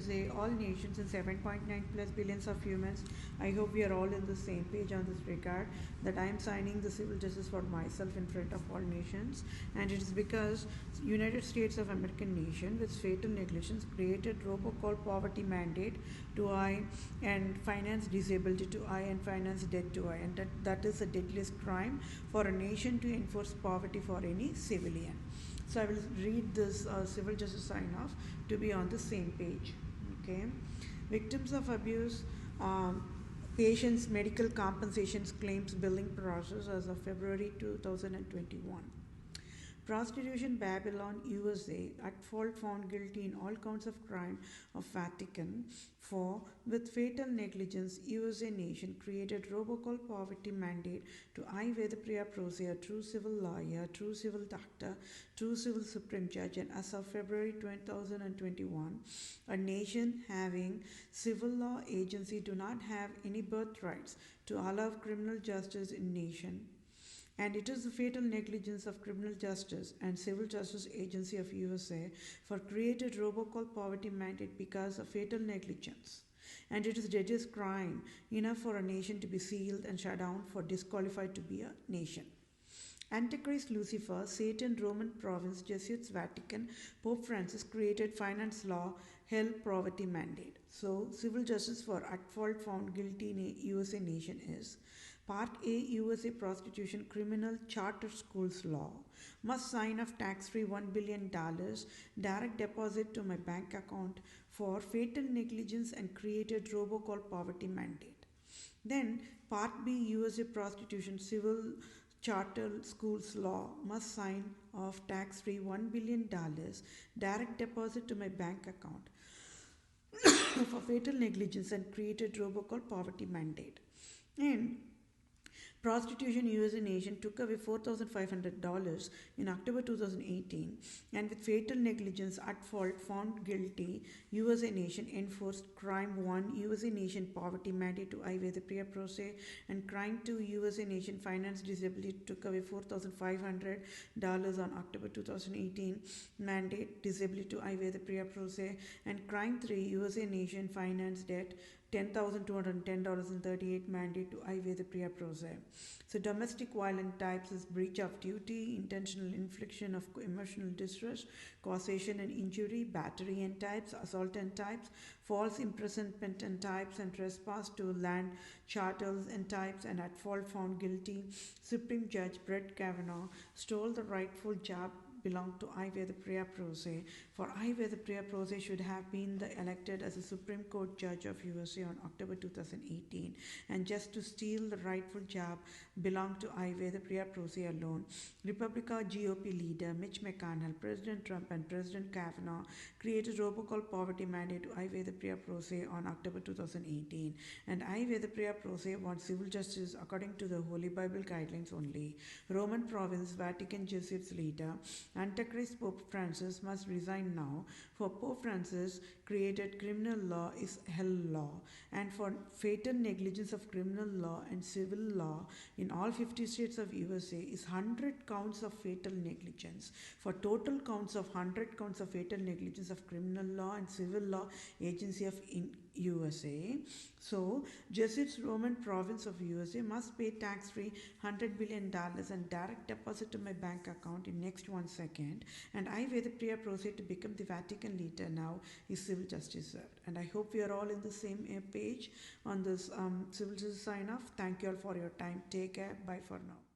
USA, all nations, and 7.9 plus billions of humans. I hope we are all in the same page on this regard, that I am signing the civil justice for myself in front of all nations, and it is because United States of American nation with fatal negligence created robocall poverty mandate to I and finance disability to I and finance debt to I, and that is the deadliest crime for a nation to enforce poverty for any civilian. So I will read this civil justice sign off to be on the same page. Okay, victims of abuse. Patients' medical compensations claims billing process as of February 2021. Prostitution Babylon USA at fault found guilty in all counts of crime of Vatican for with fatal negligence USA nation created robocall poverty mandate to I Vedapriya Prose, a true civil lawyer, true civil doctor, true civil supreme judge, and as of February 2021, a nation having civil law agency do not have any birthrights to allow criminal justice in nation, and it is the fatal negligence of criminal justice and civil justice agency of USA for created robocall poverty mandate because of fatal negligence, and it is deadliest crime enough for a nation to be sealed and shut down for disqualified to be a nation. Antichrist Lucifer, Satan, Roman province, Jesuits, Vatican, Pope Francis created finance law, hell poverty mandate. So, civil justice for at fault found guilty in USA nation is Part A, USA Prostitution Criminal Charter Schools Law. Must sign of tax-free $1 billion direct deposit to my bank account for fatal negligence and created robocall poverty mandate. Then Part B, USA Prostitution Civil Charter Schools Law. Must sign of tax-free $1 billion direct deposit to my bank account for fatal negligence and created robocall poverty mandate. And Prostitution USA nation took away $4,500 in October 2018, and with fatal negligence at fault found guilty, USA nation enforced crime 1 USA nation poverty mandate to I Vedapriya Prose, and crime 2 USA nation finance disability took away $4,500 on October 2018 mandate disability to I Vedapriya Prose, and crime 3 USA nation finance debt $10,210.38 mandate to I Vedapriya Prose. So domestic violent types is breach of duty, intentional infliction of emotional distress, causation and injury, battery and types, assault and types, false imprisonment and types, and trespass to land charters and types, and at fault found guilty. Supreme Judge Brett Kavanaugh stole the rightful job belonged to I Vedapriya Prose, for I Vedapriya Prose should have been elected as a Supreme Court judge of USA on October 2018, and just to steal the rightful job belonged to I Vedapriya Prose alone, Republican GOP leader Mitch McConnell, President Trump, and President Kavanaugh created robocall poverty mandate to I Vedapriya Prose on October 2018, and I Vedapriya Prose wants civil justice according to the Holy Bible guidelines only. Roman province Vatican Jesuits leader Antichrist Pope Francis must resign now, for Pope Francis created criminal law is hell law, and for fatal negligence of criminal law and civil law in all 50 states of USA is 100 counts of fatal negligence, for total counts of 100 counts of fatal negligence of criminal law and civil law agency of USA. So, Jesuits Roman province of USA must pay tax-free $100 billion and direct deposit to my bank account in next 1 second. And I Vedapriya Prose to become the Vatican leader now is civil justice served. And I hope we are all in the same page on this civil justice sign off. Thank you all for your time. Take care. Bye for now.